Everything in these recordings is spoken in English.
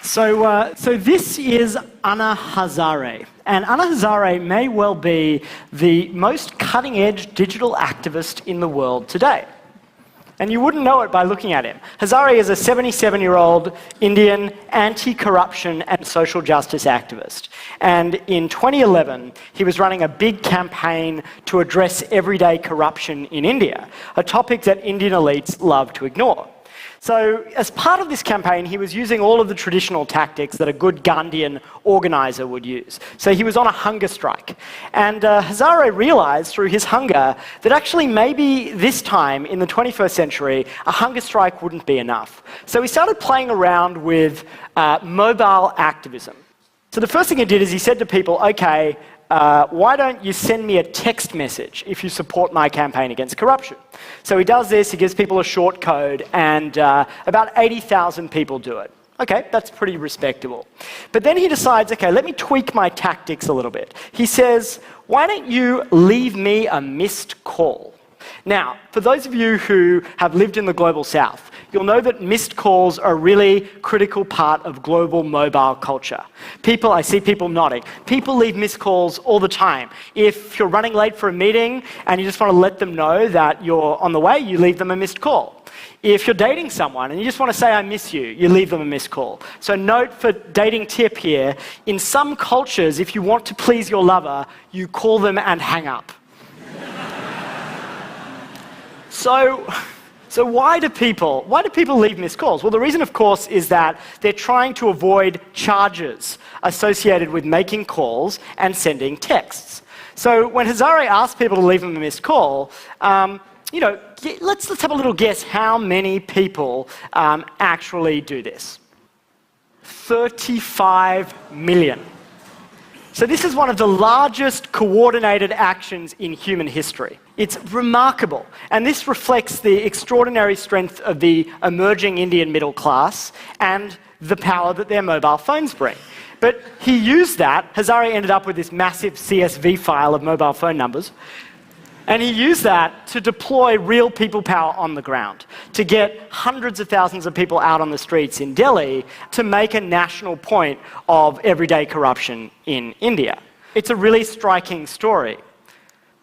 So this is Anna Hazare. And Anna Hazare may well be the most cutting-edge digital activist in the world today. And you wouldn't know it by looking at him. Hazare is a 77-year-old Indian anti-corruption and social justice activist. And in 2011, he was running a big campaign to address everyday corruption in India, a topic that Indian elites love to ignore. So as part of this campaign, he was using all of the traditional tactics that a good Gandhian organizer would use. So he was on a hunger strike. And Hazare realized through his hunger that actually maybe this time in the 21st century, a hunger strike wouldn't be enough. So he started playing around with mobile activism. So the first thing he did is he said to people, okay, why don't you send me a text message if you support my campaign against corruption? So he does this, he gives people a short code, and about 80,000 people do it. Okay, that's pretty respectable. But then he decides, okay, let me tweak my tactics a little bit. He says, why don't you leave me a missed call? Now, for those of you who have lived in the global south, you'll know that missed calls are a really critical part of global mobile culture. I see people nodding. People leave missed calls all the time. If you're running late for a meeting and you just want to let them know that you're on the way, you leave them a missed call. If you're dating someone and you just want to say, I miss you, you leave them a missed call. So note for dating tip here, in some cultures, if you want to please your lover, you call them and hang up. So why do people leave missed calls? Well, the reason, of course, is that they're trying to avoid charges associated with making calls and sending texts. So when Hazare asked people to leave him a missed call, let's have a little guess how many people actually do this. 35 million. So this is one of the largest coordinated actions in human history. It's remarkable, and this reflects the extraordinary strength of the emerging Indian middle class and the power that their mobile phones bring. But he used that. Hazare ended up with this massive CSV file of mobile phone numbers, and he used that to deploy real people power on the ground, to get hundreds of thousands of people out on the streets in Delhi to make a national point of everyday corruption in India. It's a really striking story.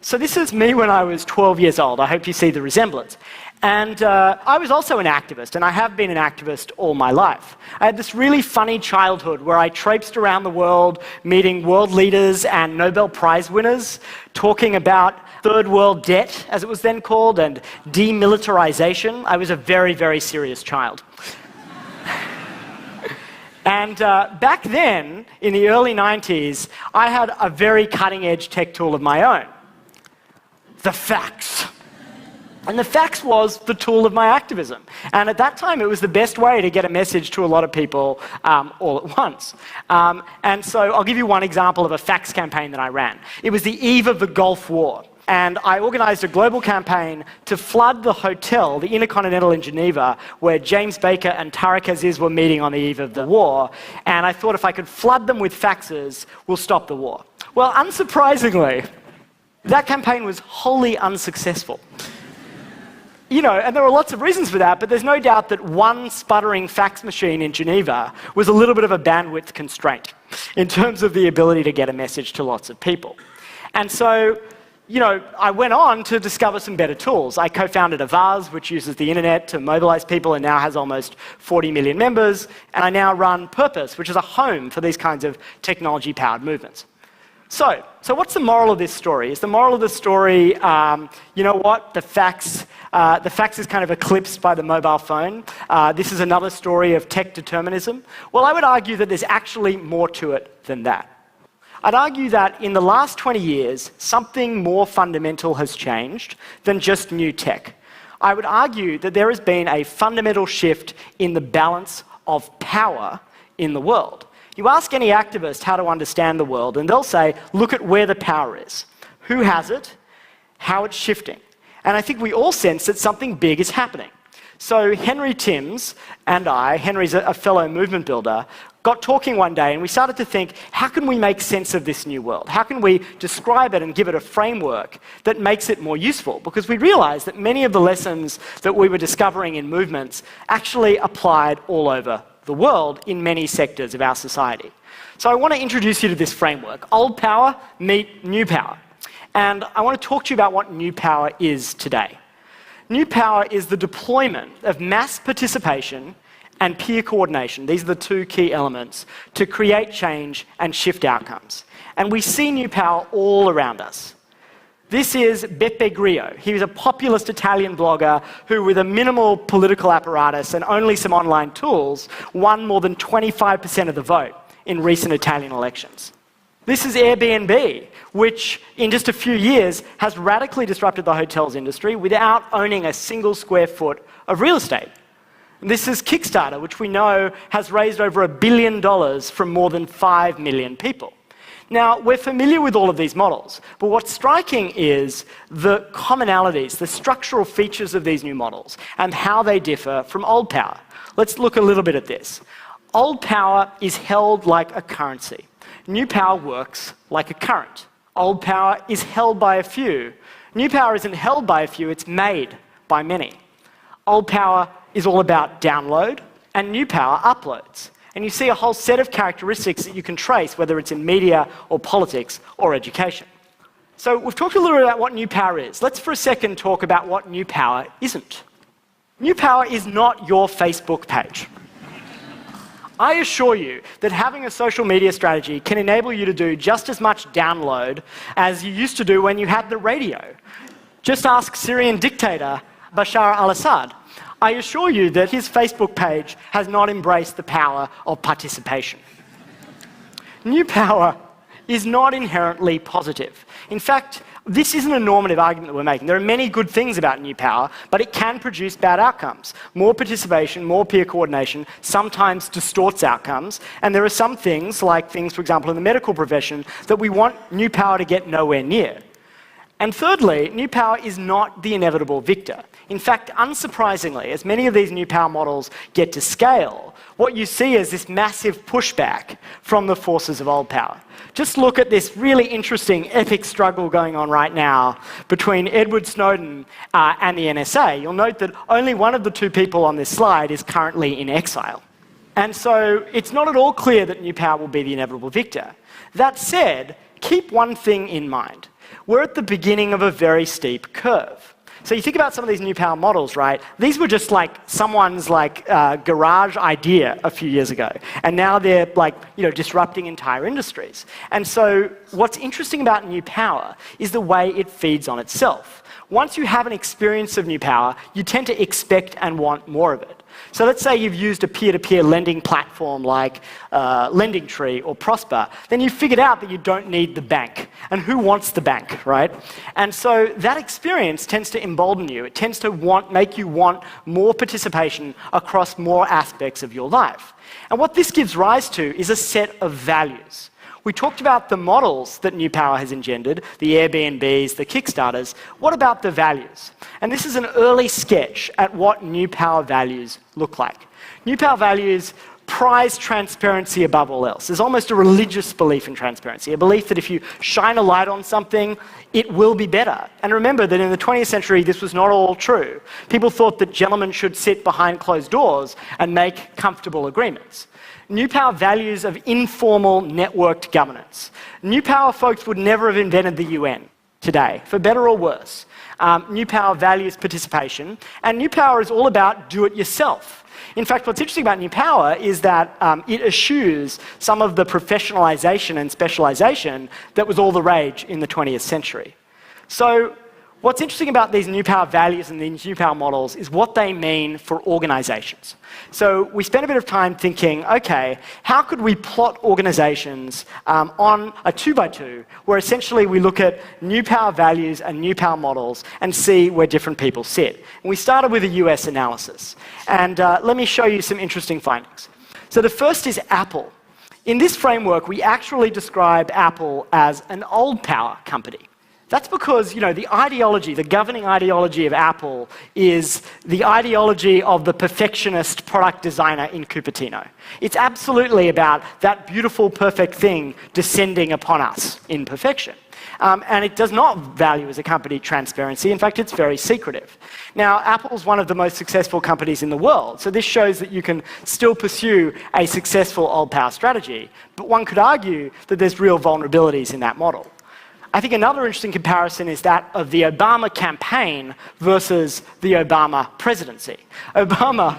So this is me when I was 12 years old. I hope you see the resemblance. And I was also an activist, and I have been an activist all my life. I had this really funny childhood where I traipsed around the world meeting world leaders and Nobel Prize winners, talking about third world debt, as it was then called, and demilitarization. I was a very, very serious child. And back then, in the early 90s, I had a very cutting-edge tech tool of my own. The fax. And the fax was the tool of my activism. And at that time, it was the best way to get a message to a lot of people all at once. And so I'll give you one example of a fax campaign that I ran. It was the eve of the Gulf War. And I organized a global campaign to flood the hotel, the Intercontinental in Geneva, where James Baker and Tariq Aziz were meeting on the eve of the war. And I thought if I could flood them with faxes, we'll stop the war. Well, unsurprisingly, that campaign was wholly unsuccessful. And there were lots of reasons for that, but there's no doubt that one sputtering fax machine in Geneva was a little bit of a bandwidth constraint in terms of the ability to get a message to lots of people. And so, I went on to discover some better tools. I co-founded Avaz, which uses the internet to mobilize people and now has almost 40 million members. And I now run Purpose, which is a home for these kinds of technology-powered movements. So what's the moral of this story? Is the moral of the story, the fax is kind of eclipsed by the mobile phone. This is another story of tech determinism. Well, I would argue that there's actually more to it than that. I'd argue that in the last 20 years, something more fundamental has changed than just new tech. I would argue that there has been a fundamental shift in the balance of power in the world. You ask any activist how to understand the world, and they'll say, look at where the power is. Who has it? How it's shifting. And I think we all sense that something big is happening. So Henry Timms and I, Henry's a fellow movement builder, got talking one day and we started to think, how can we make sense of this new world? How can we describe it and give it a framework that makes it more useful? Because we realized that many of the lessons that we were discovering in movements actually applied all over the the world in many sectors of our society. So I want to introduce you to this framework, old power meet new power. And I want to talk to you about what new power is today. New power is the deployment of mass participation and peer coordination. These are the two key elements to create change and shift outcomes. And we see new power all around us. This is Beppe Grillo. He was a populist Italian blogger who, with a minimal political apparatus and only some online tools, won more than 25% of the vote in recent Italian elections. This is Airbnb, which in just a few years has radically disrupted the hotels industry without owning a single square foot of real estate. This is Kickstarter, which we know has raised over $1 billion from more than 5 million people. Now, we're familiar with all of these models, but what's striking is the commonalities, the structural features of these new models, and how they differ from old power. Let's look a little bit at this. Old power is held like a currency. New power works like a current. Old power is held by a few. New power isn't held by a few, it's made by many. Old power is all about download, and new power uploads. And you see a whole set of characteristics that you can trace, whether it's in media or politics or education. So we've talked a little bit about what new power is. Let's for a second talk about what new power isn't. New power is not your Facebook page. I assure you that having a social media strategy can enable you to do just as much download as you used to do when you had the radio. Just ask Syrian dictator Bashar al-Assad. I assure you that his Facebook page has not embraced the power of participation. New power is not inherently positive. In fact, this isn't a normative argument that we're making. There are many good things about new power, but it can produce bad outcomes. More participation, more peer coordination sometimes distorts outcomes, and there are some things, like things, for example, in the medical profession, that we want new power to get nowhere near. And thirdly, new power is not the inevitable victor. In fact, unsurprisingly, as many of these new power models get to scale, what you see is this massive pushback from the forces of old power. Just look at this really interesting, epic struggle going on right now between Edward Snowden and the NSA. You'll note that only one of the two people on this slide is currently in exile. And so it's not at all clear that new power will be the inevitable victor. That said, keep one thing in mind. We're at the beginning of a very steep curve. So you think about some of these new power models, right? These were just like someone's garage idea a few years ago, and now they're disrupting entire industries. And so what's interesting about new power is the way it feeds on itself. Once you have an experience of new power, you tend to expect and want more of it. So let's say you've used a peer-to-peer lending platform like LendingTree or Prosper, then you've figured out that you don't need the bank. And who wants the bank, right? And so that experience tends to embolden you. It tends to make you want more participation across more aspects of your life. And what this gives rise to is a set of values. We talked about the models that new power has engendered, the Airbnbs, the Kickstarters. What about the values? And this is an early sketch at what new power values look like. New power values prize transparency above all else. There's almost a religious belief in transparency, a belief that if you shine a light on something, it will be better. And remember that in the 20th century, this was not all true. People thought that gentlemen should sit behind closed doors and make comfortable agreements. New power values of informal, networked governance. New power folks would never have invented the UN today, for better or worse. New power values participation, and new power is all about do-it-yourself. In fact, what's interesting about new power is that it eschews some of the professionalization and specialization that was all the rage in the 20th century. So what's interesting about these new power values and these new power models is what they mean for organizations. So we spent a bit of time thinking, okay, how could we plot organizations on a 2x2, where essentially we look at new power values and new power models and see where different people sit. And we started with a US analysis. And let me show you some interesting findings. So the first is Apple. In this framework, we actually describe Apple as an old power company. That's because, the ideology, the governing ideology of Apple is the ideology of the perfectionist product designer in Cupertino. It's absolutely about that beautiful, perfect thing descending upon us in perfection. And it does not value as a company transparency. In fact, it's very secretive. Now, Apple's one of the most successful companies in the world, so this shows that you can still pursue a successful old power strategy, but one could argue that there's real vulnerabilities in that model. I think another interesting comparison is that of the Obama campaign versus the Obama presidency. Obama...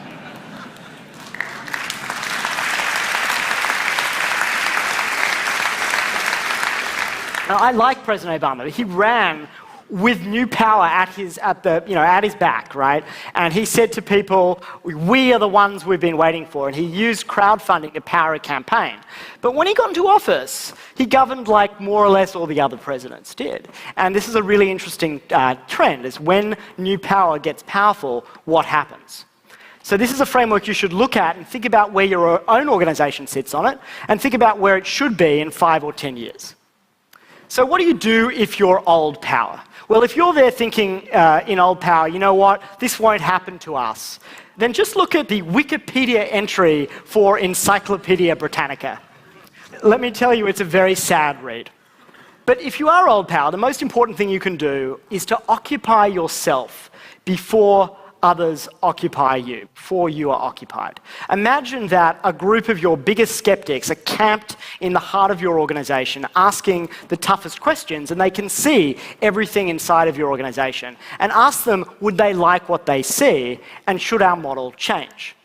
Now, I like President Obama. He ran with new power at his back, right? And he said to people, we are the ones we've been waiting for. And he used crowdfunding to power a campaign. But when he got into office, he governed like more or less all the other presidents did. And this is a really interesting trend, is when new power gets powerful, what happens? So this is a framework you should look at and think about where your own organization sits on it, and think about where it should be in 5 or 10 years. So what do you do if you're old power? Well, if you're there thinking in old power, you know what, this won't happen to us, then just look at the Wikipedia entry for Encyclopedia Britannica. Let me tell you, it's a very sad read. But if you are old power, the most important thing you can do is to occupy yourself before others occupy you, before you are occupied. Imagine that a group of your biggest skeptics are camped in the heart of your organization, asking the toughest questions, and they can see everything inside of your organization. And ask them, would they like what they see, and should our model change?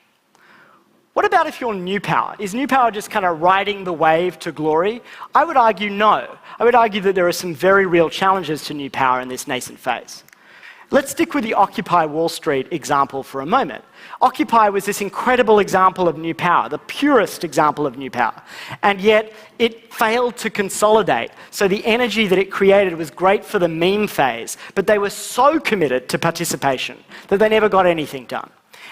What about if you're new power? Is new power just kind of riding the wave to glory? I would argue no. I would argue that there are some very real challenges to new power in this nascent phase. Let's stick with the Occupy Wall Street example for a moment. Occupy was this incredible example of new power, the purest example of new power, and yet it failed to consolidate. So the energy that it created was great for the meme phase, but they were so committed to participation that they never got anything done.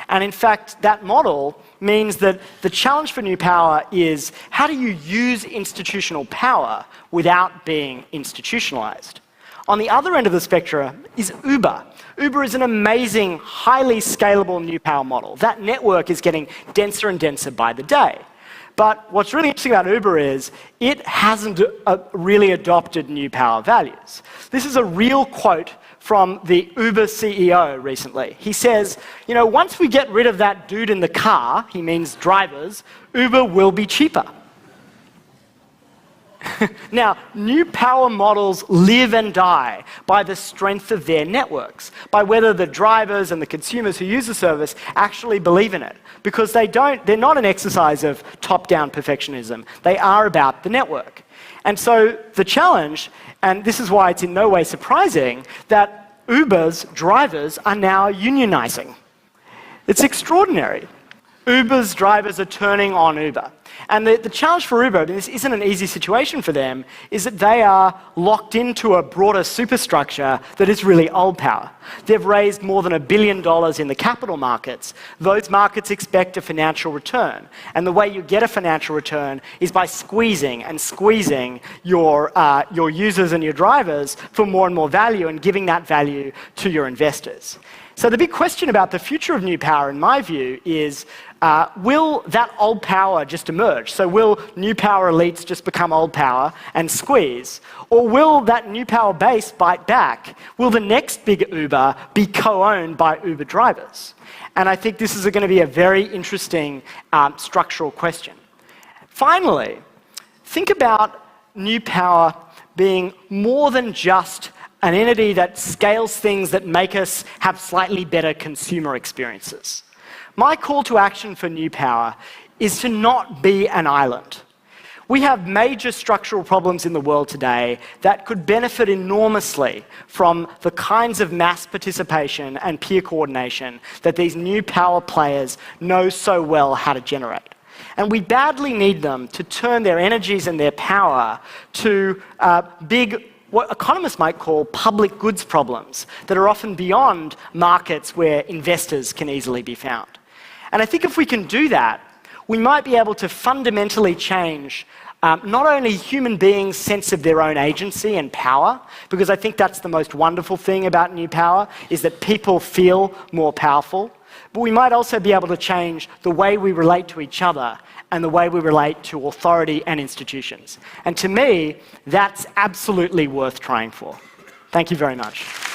And in fact, that model means that the challenge for new power is, how do you use institutional power without being institutionalized? On the other end of the spectrum is Uber. Uber is an amazing, highly scalable new power model. That network is getting denser and denser by the day. But what's really interesting about Uber is it hasn't really adopted new power values. This is a real quote from the Uber CEO recently. He says, you know, once we get rid of that dude in the car, he means drivers, Uber will be cheaper. Now, new power models live and die by the strength of their networks, by whether the drivers and the consumers who use the service actually believe in it. Because they're not an exercise of top-down perfectionism. They are about the network. And so the challenge, and this is why it's in no way surprising, that Uber's drivers are now unionizing. It's extraordinary. Uber's drivers are turning on Uber. And the challenge for Uber, and this isn't an easy situation for them, is that they are locked into a broader superstructure that is really old power. They've raised more than $1 billion in the capital markets. Those markets expect a financial return. And the way you get a financial return is by squeezing your users and your drivers for more and more value and giving that value to your investors. So the big question about the future of new power, in my view, is will that old power just emerge? So will new power elites just become old power and squeeze? Or will that new power base bite back? Will the next big Uber be co-owned by Uber drivers? And I think this is going to be a very interesting structural question. Finally, think about new power being more than just an entity that scales things that make us have slightly better consumer experiences. My call to action for new power is to not be an island. We have major structural problems in the world today that could benefit enormously from the kinds of mass participation and peer coordination that these new power players know so well how to generate. And we badly need them to turn their energies and their power to big, what economists might call public goods problems that are often beyond markets where investors can easily be found. And I think if we can do that, we might be able to fundamentally change not only human beings' sense of their own agency and power, because I think that's the most wonderful thing about new power, is that people feel more powerful, but we might also be able to change the way we relate to each other and the way we relate to authority and institutions. And to me, that's absolutely worth trying for. Thank you very much.